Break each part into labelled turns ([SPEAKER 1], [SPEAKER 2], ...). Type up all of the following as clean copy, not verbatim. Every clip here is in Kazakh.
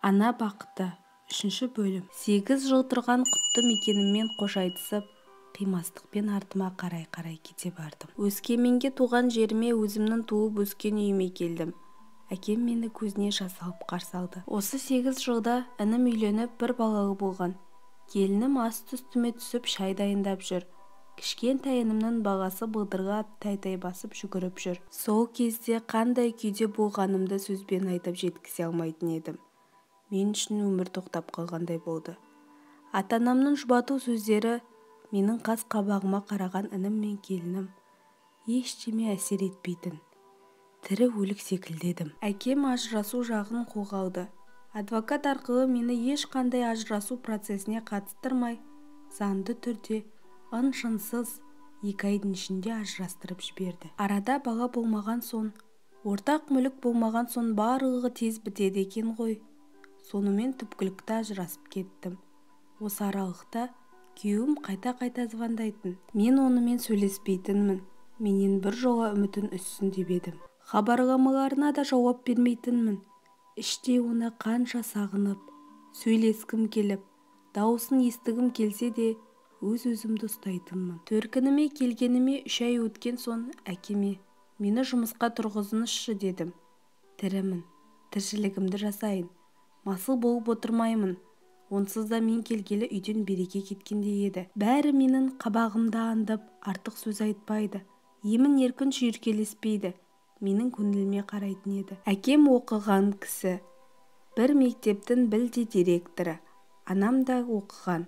[SPEAKER 1] Ана бақыты 3 бөлім. 8 жыл тұрған құтты мекеніммен қош айтысып, қимастықпен артыма қарай кете бардым. Өскеменге туған жеріме, өзімнің туып өскен үйіме келдім. Әкем мені көзіне жас алып қарсы алды. Осы 8 жылда інім үйленіп бір балалы болған. Келінім асты-үстіме түсіп шай дайындап жүр. Кішкентай інімнің бағасы былдырға тай басып жүгіріп жүр. Сол кезде қандай күйде болғанымды сөзбен айтып жеткізе алмайтын едім. Мен үшін өмір тоқтап қалғандай болды. Ата-анамның жұбату сөздері менің қас қабағыма қараған інім мен келінім ештеме әсер етпейтін. Тірі өлік секілдедім. Әкем ажырасу жағын қолға алды. Адвокат арқылы мені ешқандай ажырасу процесіне қатыстырмай, заңды түрде ын-шынсыз 2 айдың ішінде ажырастырып жіберді. Арада бала болмаған соң, ортақ мүлік болмаған соң барлығы тез бітеді екен ғой. Сонымен түпкілікті ажырасып кеттім. Осы аралықта күйеуім қайта звондайтын. Мен онымен сөйлеспейтінмін. Менен бір жола үмітін үзсін деп едім. Хабарламаларына да жауап бермейтінмін. Іште оны қанша сағынып, сөйлескім келіп, дауысын естігім келсе де өз-өзімді ұстайтынмын. Төркініме келгеніме 3 ай өткен соң әкеме мені жұмысқа тұрғызыңызшы дедім. Тірімін, тіршілігімді жасайын. Масыл болып отырмаймын. Онсыз да мен келгелі үйден береке кеткендей еді. Бәрі менің қабағымды андып, артық сөз айтпайды. Емін еркін шүйіркелеспейді. Менің көңіліме қарайтын еді. Әкем оқыған кісі. Бір мектептің білде директоры. Анам да оқыған.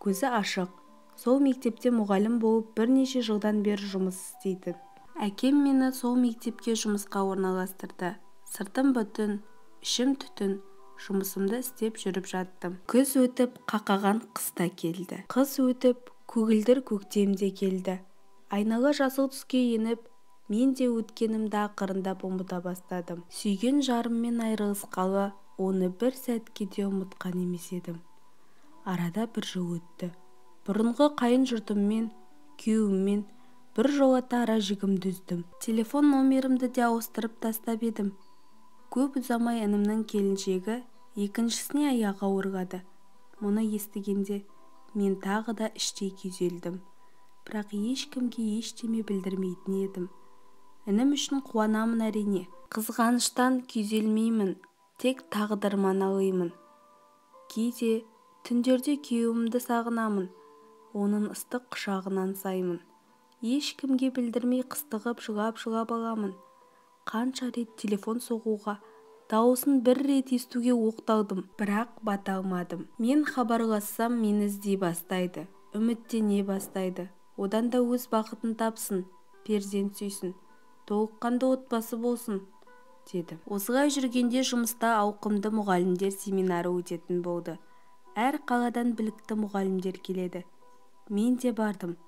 [SPEAKER 1] Көзі ашық. Сол мектепте мұғалім болып бірнеше жылдан бері жұмыс істейтін. Әкем мені сол мектепке жұмысқа орналастырды. Сыртым бүтін, ішім түтін. Жұмысымды істеп жүріп жаттым. Күз өтіп, қақаған қыста келді. Қыс өтіп, көгілдір көктемде келді. Айнала жасыл түске еніп, мен де өткенімді ақырындап ұмыта бастадым. Сүйген жарыммен айырылысқалы, оны бір сәтке де ұмытқан емес едім. Арада 1 жыл өтті. Бұрынғы қайын жұртыммен, күйеуіммен бір жолата ара жігімді үздім. Телефон номерімді де ауыстырып тастап едім. Көп ұзамай інімнің келіншегі екіншісіне аяғы ауырғады. Мұны естігенде мен тағы да іштей күйзелдім. Бірақ ешкімге ештеме білдірмейтін едім. Інім үшін қуанамын әрине. Қызғаныштан күйзелмеймін, тек тағдырыма налимын. Кейде түндерде күйеуімді сағынамын, оның ыстық құшағынан саймын. Ешкімге білдірмей қыстығып жылап аламын. Қанша рет телефон соғуға, дауысын бір рет естуге оқталдым, бірақ бата алмадым. Мен хабарлассам мені іздей бастайды, үміттене бастайды. Одан да өз бақытын тапсын, перзент сүйсін, толыққанды отбасы болсын, дедім. Осылай жүргенде жұмыста ауқымды мұғалімдер семинары өтетін болды. Әр қаладан білікті мұғалімдер келеді. Мен де бардым.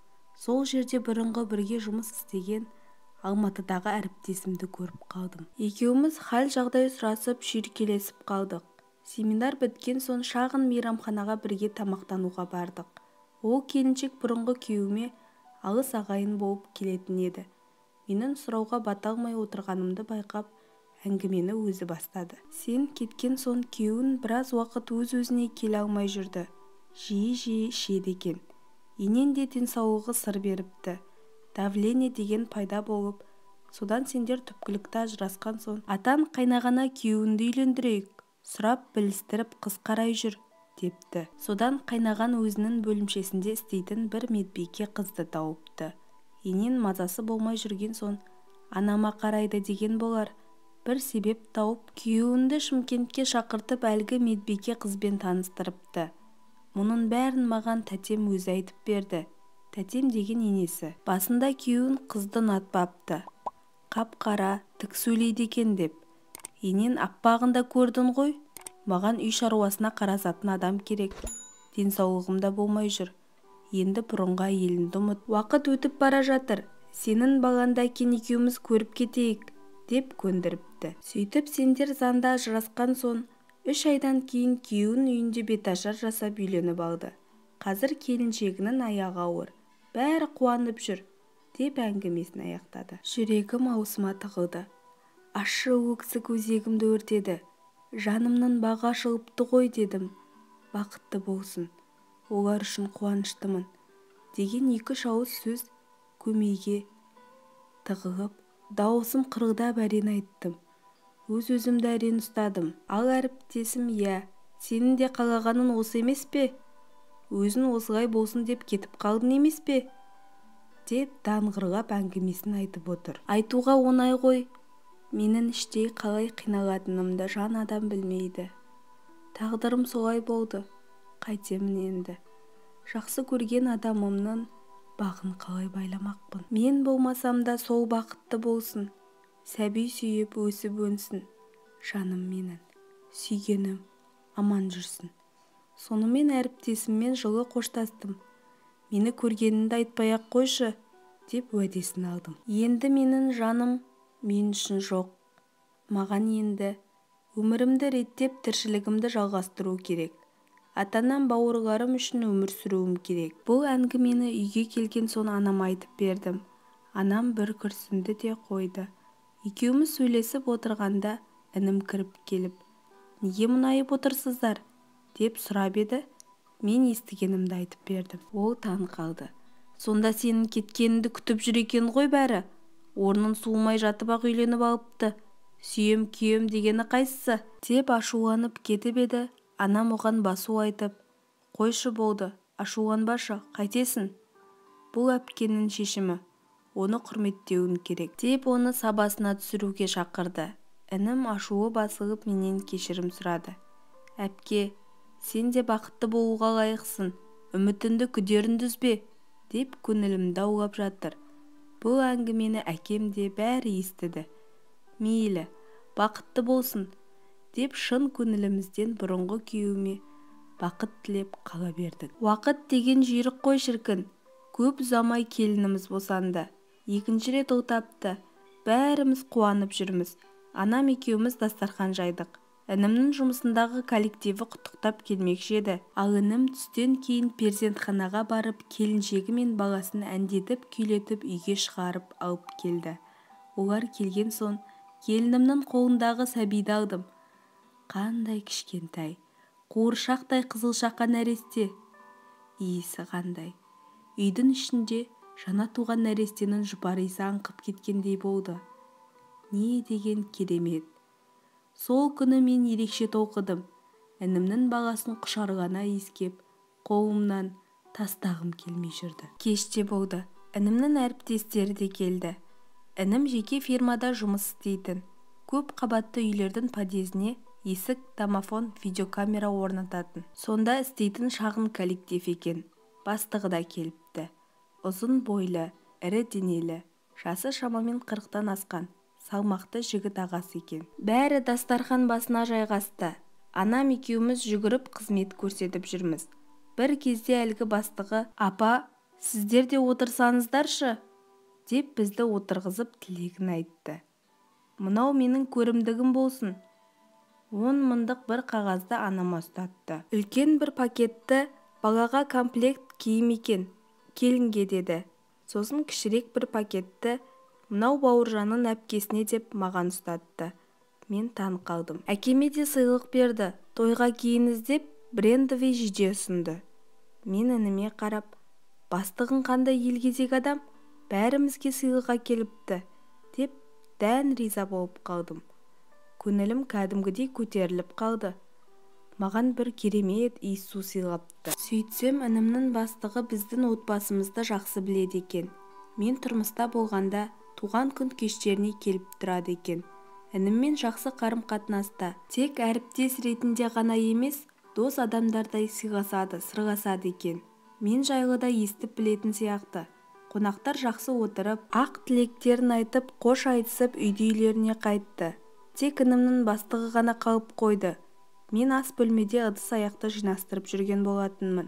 [SPEAKER 1] Сол жерде бұрынғы бірге жұмыс істеген Алматыдағы әріптесімді көріп қалдым. Екеуміз хал жағдай сұрасып шүйіркелесіп қалдық. Семинар біткен соң шағын мейрамханаға бірге тамақтануға бардық. Ол келіншек бұрынғы күйеуіме алыс ағайын болып келетін еді. Менің сұрауға бата алмай отырғанымды байқап, әңгімені өзі бастады. Сен кеткен соң күйеуін біраз уақыт өз-өзіне келе алмай жүрді. Жиі ішеді екен. Енен де денсаулығы сыр беріпті. Давление деген пайда болып, содан сендер түпкілікті ажырасқан соң атан қайнағана күйеуінді үйлендірейік, сұрап білістіріп қыз қарай жүр, депті. Содан қайнаған өзінің бөлімшесінде істейтін бір медбике қызды тауыпты. Енен мазасы болмай жүрген соң анама қарайды деген болар. Бір себеп тауып, күйеуінді Шымкентке шақыртып әлгі медбике қызбен таныстырыпты. Мұның бәрін маған тәтем өзі айтып берді. Тәтем деген енесі. Басында күйеуін қызды ұнатпапты. Қап-қара, тік сөйлейді екен деп. Енен аппағында көрдің ғой, маған үй шаруасына қарасатын адам керек. Денсаулығымда болмай жүр. Енді бұрынғы әйелімді ұмыт. Уақыт өтіп бара жатыр. Сенің балаңды әкең екеуміз көріп кетейік, деп көндіріпті. Сөйтіп сендер заңда ажырасқан соң 3 айдан кейін күйеуін үйінде беташар жасап үйленіп алды. Қазір келіншегінің аяғы ауыр. Бәрі қуанып жүр, деп әңгімесін аяқтады. Жүрегім аузыма тығылды. Ащы өксік өзегімді өртеді. Жанымның бағы ашылыпты ғой дедім. Бақытты болсын, олар үшін қуаныштымын деген екі ауыз сөз көмейге тығылып, дауысым қырылдап әрең айттым. Өз-өзімді әрең ұстадым. Ал әріптесім, иә, сенің де қалағаның осы емес пе? Өзің осылай болсын деп кетіп қалдың емес пе? Деп даңғырлап әңгімесін айтып отыр. Айтуға оңай ғой. Менің іштей қалай қиналатынымды жан адам білмейді. Тағдырым солай болды. Қайтемін енді. Жақсы көрген адамымның бағын қалай байламақпын. Мен болмасам да сол бақытты болсын. Сәби сүйіп өсіп өнсін. Жаным менің, сүйгенім аман жүрсін. Сонымен әріптесіммен жылы қоштастым. Мені көргеніңді айтпай-ақ қойшы, деп уәдесін алдым. Енді менің жаным мен үшін жоқ. Маған енді өмірімді реттеп тіршілігімді жалғастыру керек. Атанам бауырларым үшін өмір сүруім керек. Бұл әңгімені үйге келген соң анама айтып бердім. Анам бір күрсінді де қойды. Екеуміз сөйлесіп отырғанда інім кіріп келіп, неге мұңайып отырсыздар? Деп сұрап еді. Мен естігенімді айтып бердім. Ол таң қалды. Сонда сенің кеткеніңді күтіп жүр екен ғой бәрі. Орнын суымай жатып-ақ үйленіп алыпты. Сүйем күйем дегені қайсысы? Деп ашуланып кетіп еді. Анам оған басу айтып, қойшы болды, ашуланбашы, қайтесің? Бұл әпкенің шешімі, оны құрметтеуін керек, деп оны сабасына түсіруге шақырды. Інім ашуы басылып менен кешірім сұрады. Әпке, сен де бақытты болуға лайықсың, үмітіңді күдерін үзбе, деп көңілімді аулап жатыр. Бұл әңгімені әкем де бәрі естіді. Мейлі, бақытты болсын, деп шын көңілімізден бұрынғы күйеуіме бақыт тілеп қала бердік. Уақыт деген жүйрік қой шіркін. Көп ұзамай келініміз босанды. Екінші рет ұл тапты. Бәріміз қуанып жүрміз. Анам екеуміз дастархан жайдық. Інімнің жұмысындағы коллективі құттықтап келмекші еді. Ал інім түстен кейін перзентханаға барып, келіншегі мен баласын әндетіп, күйлетіп үйге шығарып алып келді. Олар келген соң келінімнің қолындағы сәбиді алдым. Қандай кішкентай, қуыршақтай қызылшақа нәресте. Иісі қандай. Үйдің ішінде жаңа туған нәрестенің жұпар иісі аңқып кеткендей болды. Не деген керемет. Сол күні мен ерекше толқыдым. Інімнің баласын құшарлана иіскеп, қолымнан тастағым келмей жүрді. Кеште болды. Інімнің әріптестері де келді. Інім жеке фирмада жұмыс істейтін. Көп қабатты үйлердің подъезіне есік, домофон, видеокамера орнататын. Сонда істейтін шағын коллектив екен. Бастығы да келіпті. Ұзын бойлы, ірі денелі, жасы шамамен 40-тан асқан, салмақты жігіт ағасы екен. Бәрі дастархан басына жайғасты. Анам екеуміз жүгіріп қызмет көрсетіп жүрміз. Бір кезде әлгі бастығы, апа, сіздер де отырсаңыздаршы, деп бізді отырғызып тілегін айтты. Мынау менің көрімдігім болсын. 10 мыңдық бір қағазды анама ұстатты. Үлкен бір пакетті балаға комплект киім екен, келінге деді. Сосын кішірек бір пакетті мынау Бауыржанның әпкесіне деп маған ұстатты. Мен таң қалдым. Әкеме де сыйлық берді. Тойға киіңіз деп брендовый жиде ұсынды. Мен ініме қарап, бастығың қандай елгезек адам, бәрімізге сыйлық әкеліпті, деп дән риза болып қалдым. Көңілім кәдімгідей көтеріліп қалды. Маған бір керемет иіс су сыйлапты. Сөйтсем, інімнің бастығы біздің отбасымызды жақсы біледі екен. Мен тұрмыста болғанда туған күн кештеріне келіп тұрады екен. Ініммен жақсы қарым-қатынаста, тек әріптес ретінде ғана емес, дос адамдардай сыйласады, сырласады екен. Мен жайлы да естіп білетін сияқты. Қонақтар жақсы отырып, ақ тілектерін айтып, қош айтысып үйді-үйлеріне қайтты. Тек інімнің бастығы ғана қалып қойды. Мен ас бөлмеде ыдыс-аяқты жинастырып жүрген болатынмын.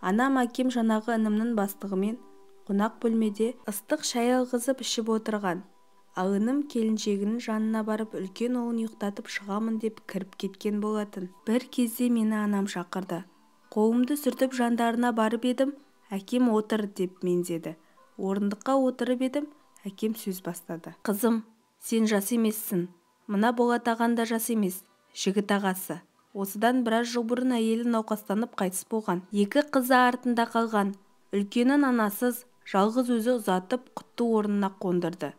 [SPEAKER 1] Анам, әкем жаңағы інімнің бастығымен қонақ бөлмеде ыстық шай алғызып ішіп отырған. Ал інім келіншегінің жанына барып үлкен ұлын ұйықтатып шығамын деп кіріп кеткен болатын. Бір кезде мені анам шақырды. Қолымды сүртіп жандарына барып едім, әкем отыр деп меңзеді. Орындыққа отырып едім, әкем сөз бастады. Қызым, сен жас емессің. Мына Болат ағаң да жас емес. жігіт ағасы. Осыдан біраз жыл бұрын әйелі науқастанып қайтыс болған. 2 қызы артында қалған. Үлкенін анасыз, жалғыз өзі ұзатып құтты орнына қондырды.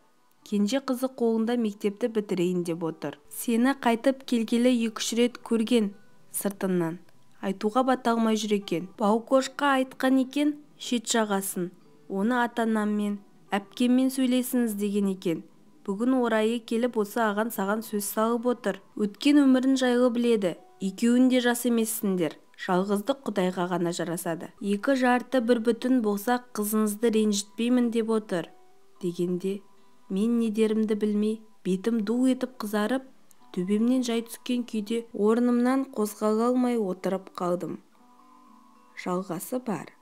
[SPEAKER 1] Кенже қызы қолында мектепті бітірейін деп отыр. Сені қайтып келгелі 2-3 рет көрген сыртынан. Айтуға бата алмай жүр екен. Баукошқа айтқан екен, шет жағасын. Оны ата-анаммен, әпкеммен сөйлесіңіз деген екен. Бүгін орайы келіп осы аған саған сөз салып отыр. Өткен өмірін жайлы біледі. Екеуін де жас емессіңдер. Жалғыздық Құдайға ғана жарасады. 2 жарты бір бүтін болса қызыңызды ренжітпеймін деп отыр. Дегенде мен не дерімді білмей, бетім ду етіп қызарып, төбемнен жай түскен күйде орнымнан қозғала алмай отырып қалдым. Жалғасы бар.